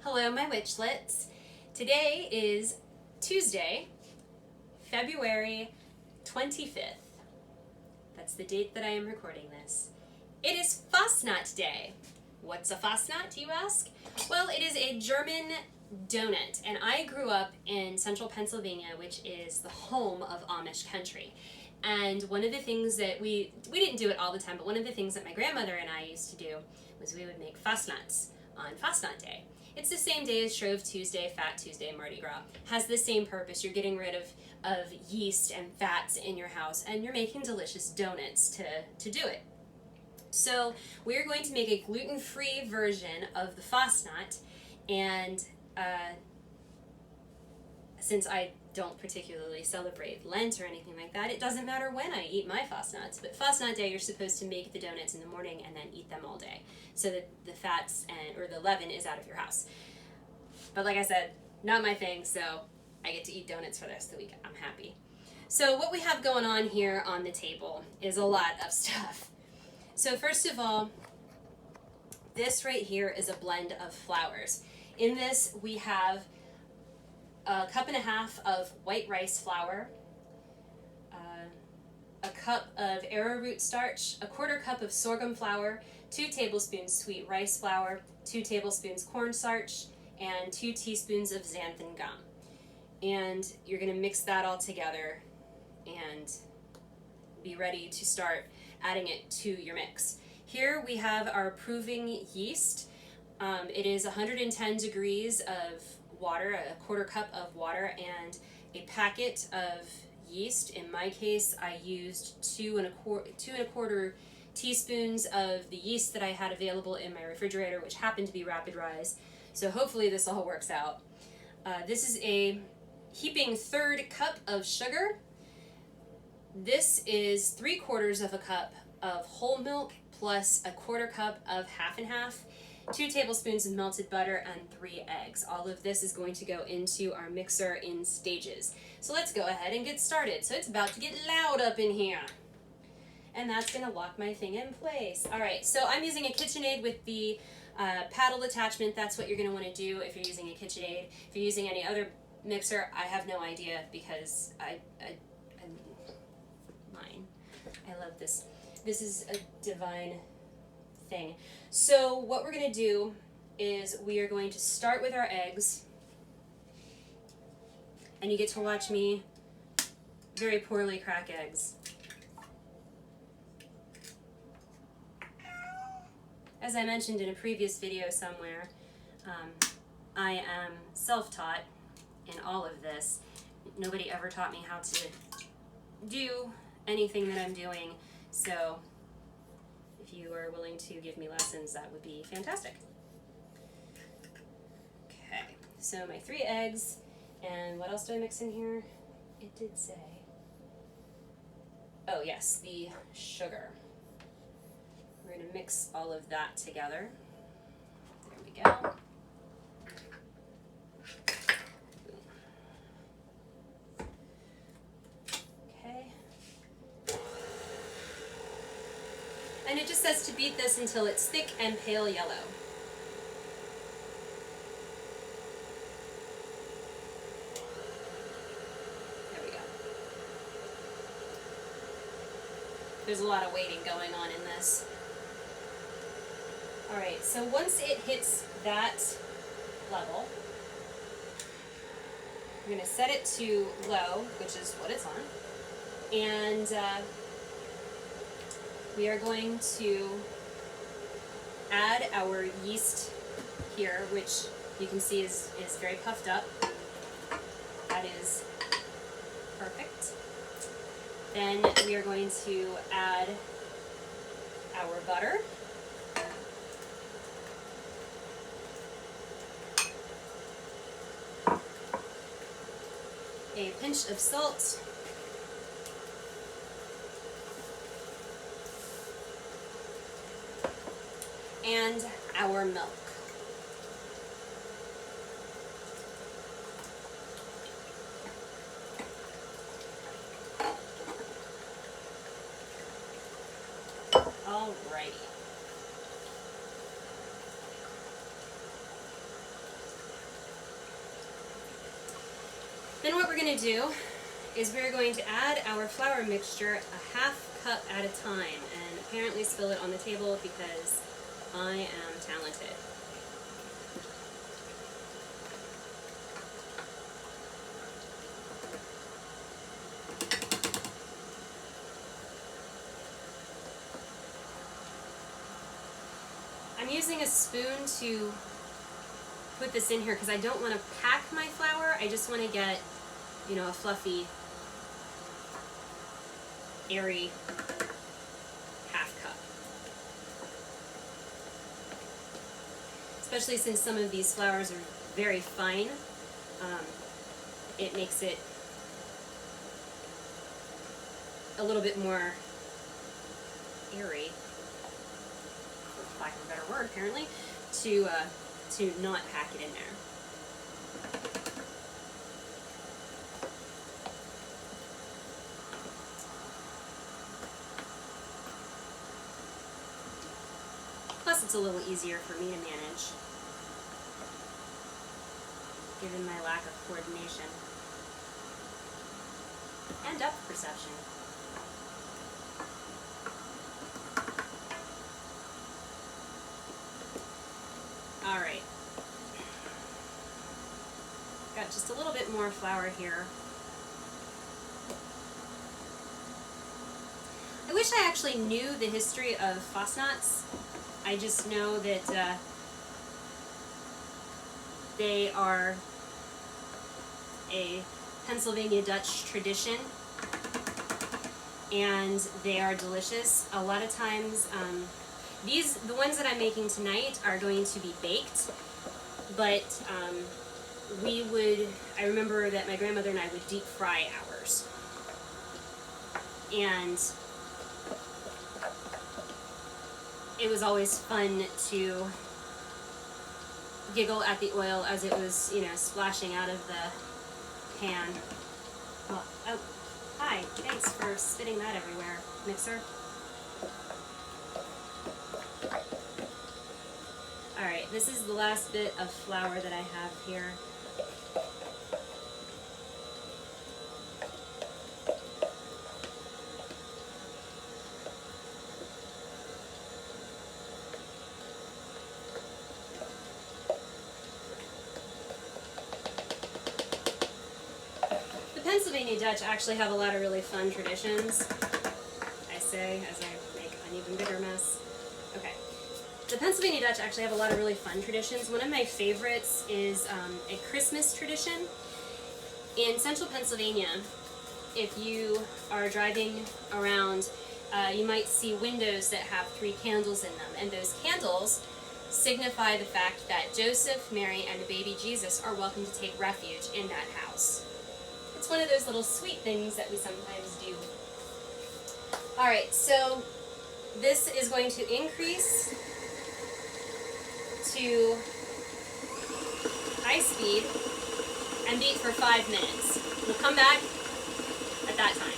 Hello, my witchlets. Today is Tuesday, February 25th. That's the date that I am recording this. It is Fastnacht Day. What's a Fastnacht, you ask? Well, it is a German donut, and I grew up in central Pennsylvania, which is the home of Amish country. And one of the things that we didn't do it all the time, but one of the things that my grandmother and I used to do was we would make Fastnachts on Fastnacht Day. It's the same day as Shrove Tuesday, Fat Tuesday, Mardi Gras. Has the same purpose. You're getting rid of yeast and fats in your house, and you're making delicious donuts to do it. So we're going to make a gluten-free version of the Fastnacht, and since I don't particularly celebrate Lent or anything like that, it doesn't matter when I eat my Fastnachts. But Fastnacht Day, you're supposed to make the donuts in the morning and then eat them all day, so that the fats or the leaven is out of your house. But like I said, not my thing, so I get to eat donuts for the rest of the week. I'm happy. So what we have going on here on the table is a lot of stuff. So first of all, this right here is a blend of flours. In this, we have a cup and a half of white rice flour, a cup of arrowroot starch, a quarter cup of sorghum flour, 2 tablespoons sweet rice flour, 2 tablespoons cornstarch, and 2 teaspoons of xanthan gum. And you're going to mix that all together and be ready to start adding it to your mix. Here we have our proving yeast. It is 110 degrees of water, a quarter cup of water, and a packet of yeast. In my case, I used 2 and a quarter teaspoons of the yeast that I had available in my refrigerator, which happened to be Rapid Rise. So hopefully this all works out. This is a heaping third cup of sugar. This is 3/4 of a cup of whole milk plus a quarter cup of half and half, 2 tablespoons of melted butter, and 3 eggs. All of this is going to go into our mixer in stages. So let's go ahead and get started. So it's about to get loud up in here. And that's gonna lock my thing in place. All right, so I'm using a KitchenAid with the paddle attachment. That's what you're gonna wanna do if you're using a KitchenAid. If you're using any other mixer, I have no idea, because mine. I love this. This is a divine thing. So what we're going to do is we are going to start with our eggs, and you get to watch me very poorly crack eggs. As I mentioned in a previous video somewhere, I am self-taught in all of this. Nobody ever taught me how to do anything that I'm doing, so if you are willing to give me lessons, that would be fantastic. Okay, so my 3 eggs, and what else do I mix in here? It did say. Oh yes, the sugar. We're going to mix all of that together. There we go. And it just says to beat this until it's thick and pale yellow. There we go. There's a lot of waiting going on in this. All right, so once it hits that level, I'm going to set it to low, which is what it's on, and we are going to add our yeast here, which you can see is very puffed up. That is perfect. Then we are going to add our butter. A pinch of salt. And our milk. Alrighty. Then what we're going to do is we're going to add our flour mixture a half cup at a time, and apparently spill it on the table because I am talented. I'm using a spoon to put this in here because I don't want to pack my flour. I just want to get, you know, a fluffy, airy half cup. Especially since some of these flours are very fine, it makes it a little bit more airy, for lack of a better word apparently, to not pack it in there. Plus it's a little easier for me to manage, given my lack of coordination and depth perception. Alright, got just a little bit more flour here. I wish I actually knew the history of Fastnachts. I just know that they are a Pennsylvania Dutch tradition, and they are delicious. A lot of times, the ones that I'm making tonight are going to be baked, but I remember that my grandmother and I would deep fry ours. And it was always fun to giggle at the oil as it was, you know, splashing out of the pan. Oh, hi, thanks for spitting that everywhere, mixer. Alright, this is the last bit of flour that I have here. The Pennsylvania Dutch actually have a lot of really fun traditions, I say as I make an even bigger mess. Okay. The Pennsylvania Dutch actually have a lot of really fun traditions. One of my favorites is a Christmas tradition. In central Pennsylvania, if you are driving around, you might see windows that have 3 candles in them, and those candles signify the fact that Joseph, Mary, and the baby Jesus are welcome to take refuge in that house. It's one of those little sweet things that we sometimes do. Alright, so this is going to increase to high speed and beat for 5 minutes. We'll come back at that time.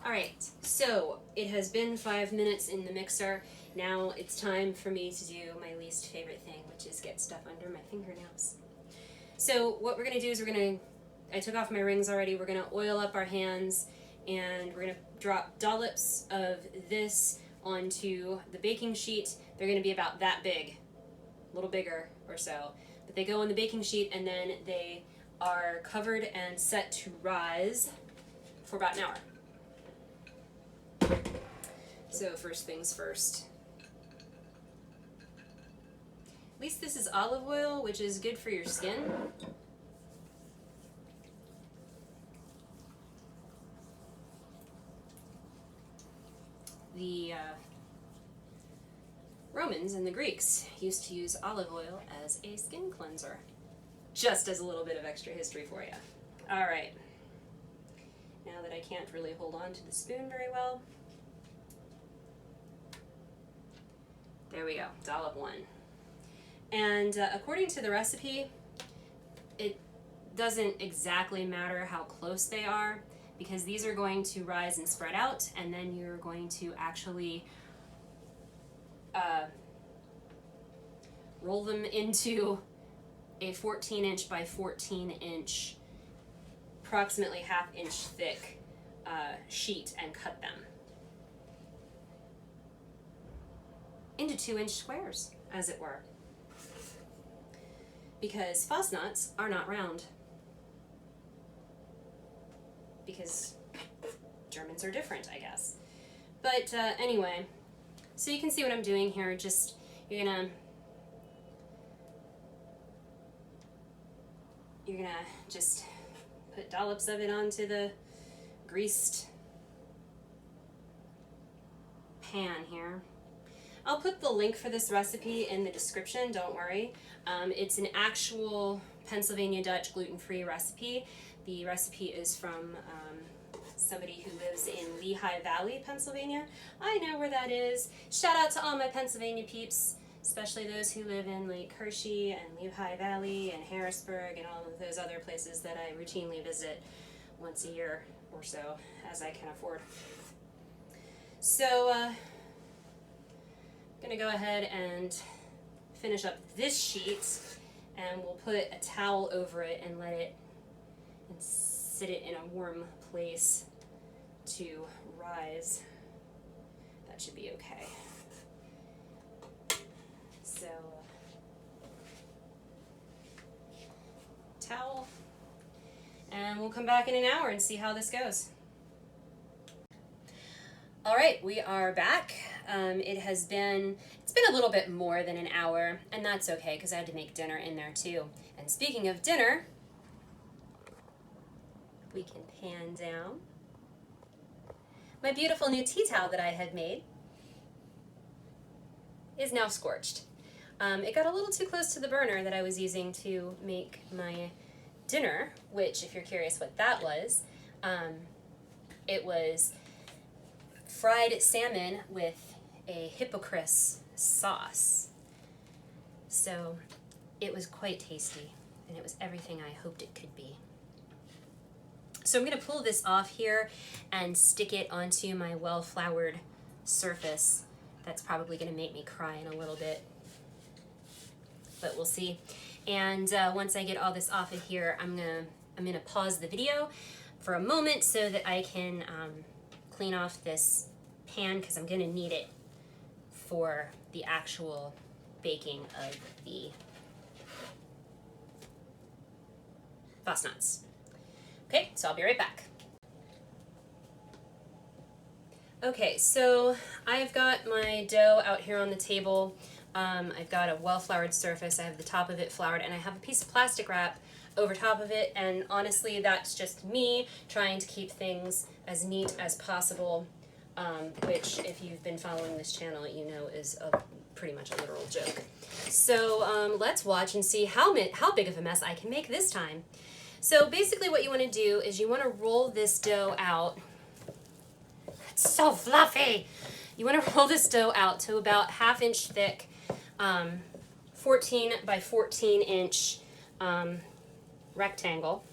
Alright, so it has been 5 minutes in the mixer. Now it's time for me to do my least favorite thing, which is get stuff under my fingernails. So what we're going to do is I took off my rings already. We're going to oil up our hands, and we're going to drop dollops of this onto the baking sheet. They're going to be about that big, a little bigger or so. But they go on the baking sheet, and then they are covered and set to rise for about an hour. So first things first. At least this is olive oil, which is good for your skin. The Romans and the Greeks used to use olive oil as a skin cleanser. Just as a little bit of extra history for you. Alright. Now that I can't really hold on to the spoon very well. There we go, dollop 1. And according to the recipe, it doesn't exactly matter how close they are, because these are going to rise and spread out, and then you're going to actually roll them into a 14-inch by 14-inch, approximately half-inch thick sheet and cut them into 2-inch squares, as it were. Because Fastnachts are not round. Because Germans are different, I guess. But anyway, so you can see what I'm doing here. Just, you're gonna just put dollops of it onto the greased pan here. I'll put the link for this recipe in the description, don't worry. It's an actual Pennsylvania Dutch gluten-free recipe. The recipe is from somebody who lives in Lehigh Valley, Pennsylvania. I know where that is. Shout out to all my Pennsylvania peeps, especially those who live in like Hershey and Lehigh Valley and Harrisburg and all of those other places that I routinely visit once a year or so, as I can afford. So, I'm gonna go ahead and finish up this sheet, and we'll put a towel over it and let it and sit it in a warm place to rise. That should be okay. So, towel, and we'll come back in an hour and see how this goes. All right, we are back. It's been a little bit more than an hour, and that's okay because I had to make dinner in there too. And speaking of dinner, we can pan down my beautiful new tea towel that I had made is now scorched. It got a little too close to the burner that I was using to make my dinner, which, if you're curious what that was, it was fried salmon with a hippocras sauce. So it was quite tasty, and it was everything I hoped it could be. So I'm going to pull this off here and stick it onto my well-floured surface. That's probably going to make me cry in a little bit, but we'll see. And once I get all this off of here, I'm gonna pause the video for a moment so that I can clean off this pan, because I'm going to need it for the actual baking of the Fastnachts. Okay, so I'll be right back. Okay, so I've got my dough out here on the table. I've got a well-floured surface. I have the top of it floured, and I have a piece of plastic wrap over top of it, and honestly, that's just me trying to keep things as neat as possible, which, if you've been following this channel, you know is pretty much a literal joke. So let's watch and see how big of a mess I can make this time. So basically what you want to do is you want to roll this dough out. It's so fluffy! You want to roll this dough out to about half-inch thick, 14 by 14 inch rectangle,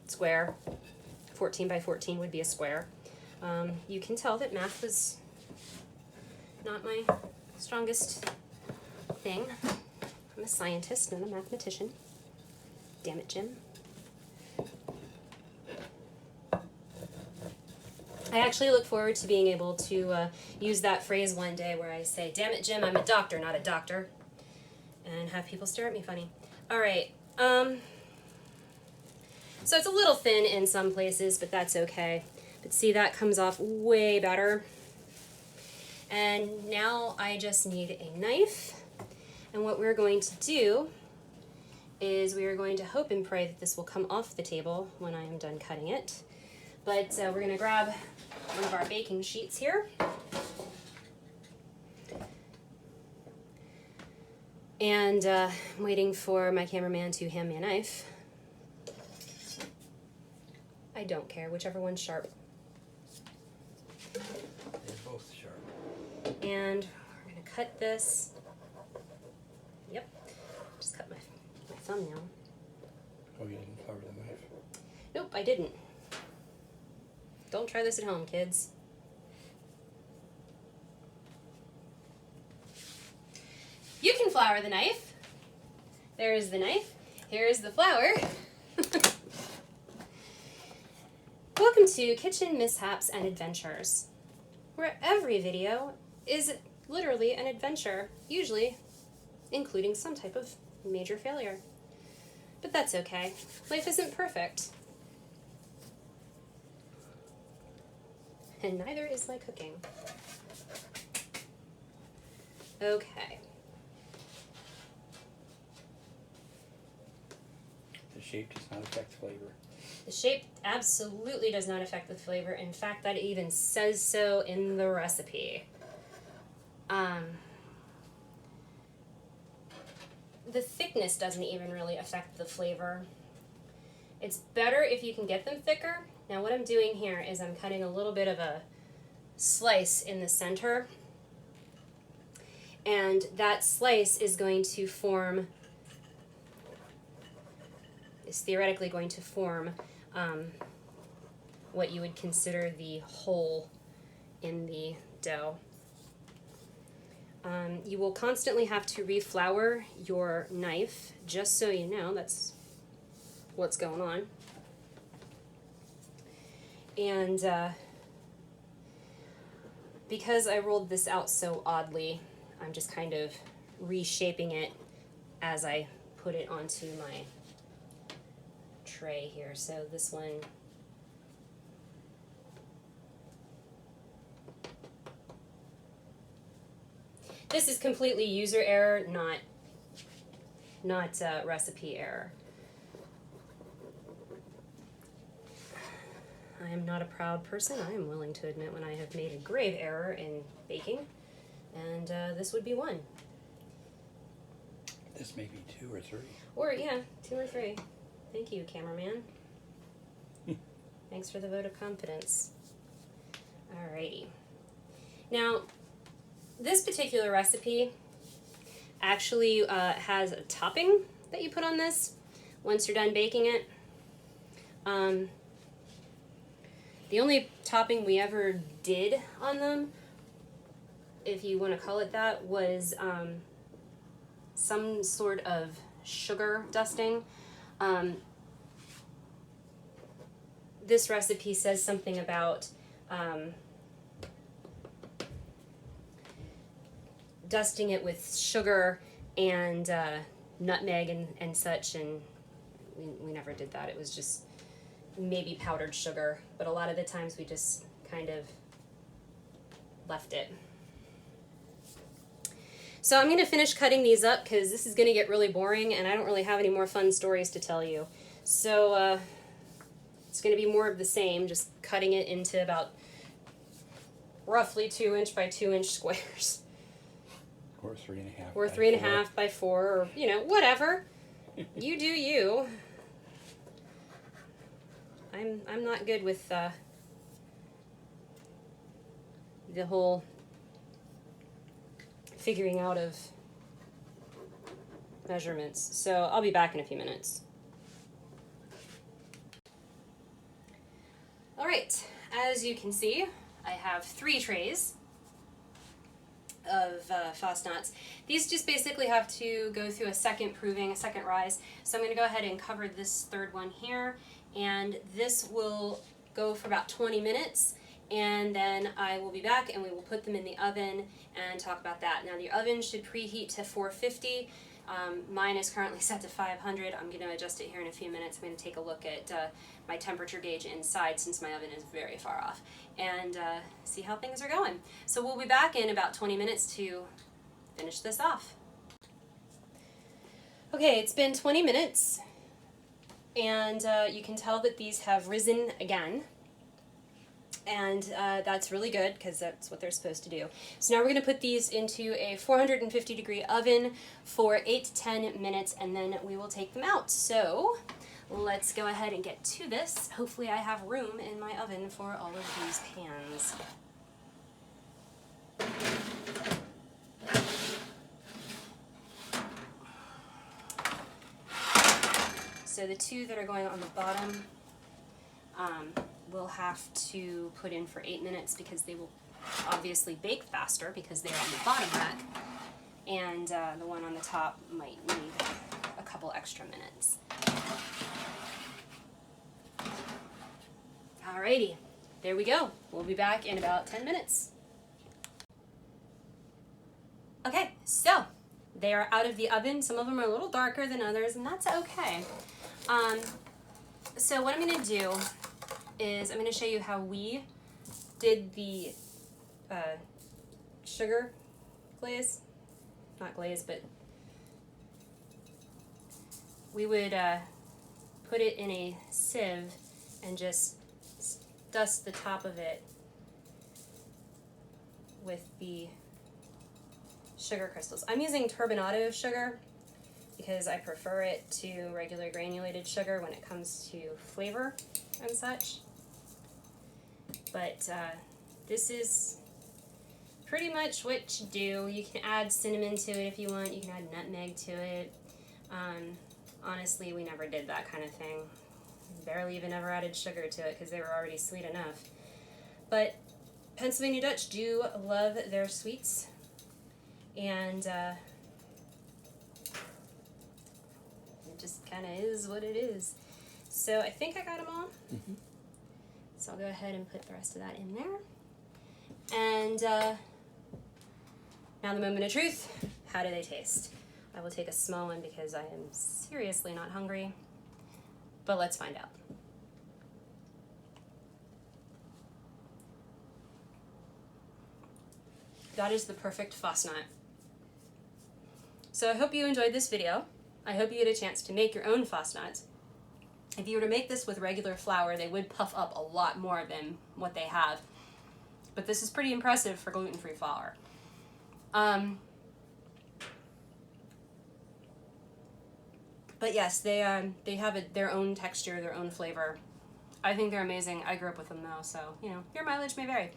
square. 14 by 14 would be a square. You can tell that math was not my strongest thing. I'm a scientist, not a mathematician. Damn it, Jim. I actually look forward to being able to use that phrase one day where I say, "Damn it, Jim, I'm a doctor, not a doctor," and have people stare at me funny. All right. So it's a little thin in some places, but that's okay. But see, that comes off way better. And now I just need a knife. And what we're going to do is we are going to hope and pray that this will come off the table when I am done cutting it. But we're going to grab one of our baking sheets here. And I'm waiting for my cameraman to hand me a knife. I don't care, whichever one's sharp. They're both sharp. And we're going to cut this. Yep, just cut my thumbnail. Oh, you didn't cover the knife? Nope, I didn't. Don't try this at home, kids. flour the knife. There's the knife. Here's the flour. Welcome to Kitchen Mishaps and Adventures, where every video is literally an adventure, usually including some type of major failure. But that's okay. Life isn't perfect. And neither is my cooking. Okay. The shape does not affect flavor. The shape absolutely does not affect the flavor. In fact, that even says so in the recipe. The thickness doesn't even really affect the flavor. It's better if you can get them thicker. Now what I'm doing here is I'm cutting a little bit of a slice in the center, and that slice is theoretically going to form what you would consider the hole in the dough. You will constantly have to reflour your knife, just so you know that's what's going on. And because I rolled this out so oddly, I'm just kind of reshaping it as I put it onto my tray here. So this one, this is completely user error, not recipe error. I am not a proud person. I am willing to admit when I have made a grave error in baking, and this would be one. This may be 2 or 3. Or, yeah, 2 or 3. Thank you, cameraman. Thanks for the vote of confidence. Alrighty. Now, this particular recipe actually has a topping that you put on this once you're done baking it. The only topping we ever did on them, if you want to call it that, was some sort of sugar dusting. This recipe says something about dusting it with sugar and nutmeg and such, and we never did that. It was just maybe powdered sugar, but a lot of the times we just kind of left it. So I'm going to finish cutting these up because this is going to get really boring and I don't really have any more fun stories to tell you. So it's going to be more of the same, just cutting it into about roughly 2-inch by 2-inch squares. Or 3.5. Or 3.5 by 4, or, you know, whatever. You do you. I'm not good with the whole figuring out of measurements. So I'll be back in a few minutes. All right, as you can see, I have 3 trays of Fastnachts. These just basically have to go through a second proving, a second rise. So I'm going to go ahead and cover this third one here, and this will go for about 20 minutes, and then I will be back and we will put them in the oven and talk about that. Now the oven should preheat to 450. Mine is currently set to 500. I'm going to adjust it here in a few minutes. I'm going to take a look at my temperature gauge inside since my oven is very far off, and see how things are going. So we'll be back in about 20 minutes to finish this off. Okay, it's been 20 minutes, and you can tell that these have risen again. And that's really good because that's what they're supposed to do. So now we're going to put these into a 450 degree oven for 8 to 10 minutes, and then we will take them out. So let's go ahead and get to this. Hopefully I have room in my oven for all of these pans. So the 2 that are going on the bottom, we'll have to put in for 8 minutes because they will obviously bake faster because they're on the bottom rack. and the one on the top might need a couple extra minutes. Alrighty, there we go. We'll be back in about 10 minutes. Okay, so they are out of the oven. Some of them are a little darker than others, and that's okay. So what I'm going to do is I'm going to show you how we did the sugar glaze. Not glaze, but we would put it in a sieve and just dust the top of it with the sugar crystals. I'm using turbinado sugar because I prefer it to regular granulated sugar when it comes to flavor and such. But this is pretty much what you do. You can add cinnamon to it if you want. You can add nutmeg to it. Honestly, we never did that kind of thing. Barely even ever added sugar to it because they were already sweet enough. But Pennsylvania Dutch do love their sweets, and it just kind of is what it is. So I think I got them all. Mm-hmm. So I'll go ahead and put the rest of that in there. And now the moment of truth. How do they taste? I will take a small one because I am seriously not hungry. But let's find out. That is the perfect Fastnacht. So I hope you enjoyed this video. I hope you get a chance to make your own Fastnachts. If you were to make this with regular flour, they would puff up a lot more than what they have. But this is pretty impressive for gluten-free flour. But yes, they have their own texture, their own flavor. I think they're amazing. I grew up with them though, so, you know, your mileage may vary.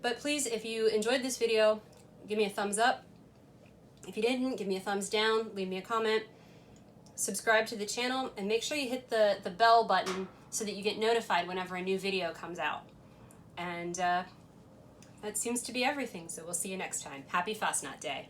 But please, if you enjoyed this video, give me a thumbs up. If you didn't, give me a thumbs down, leave me a comment. Subscribe to the channel, and make sure you hit the bell button so that you get notified whenever a new video comes out. And that seems to be everything, so we'll see you next time. Happy Fastnacht Day.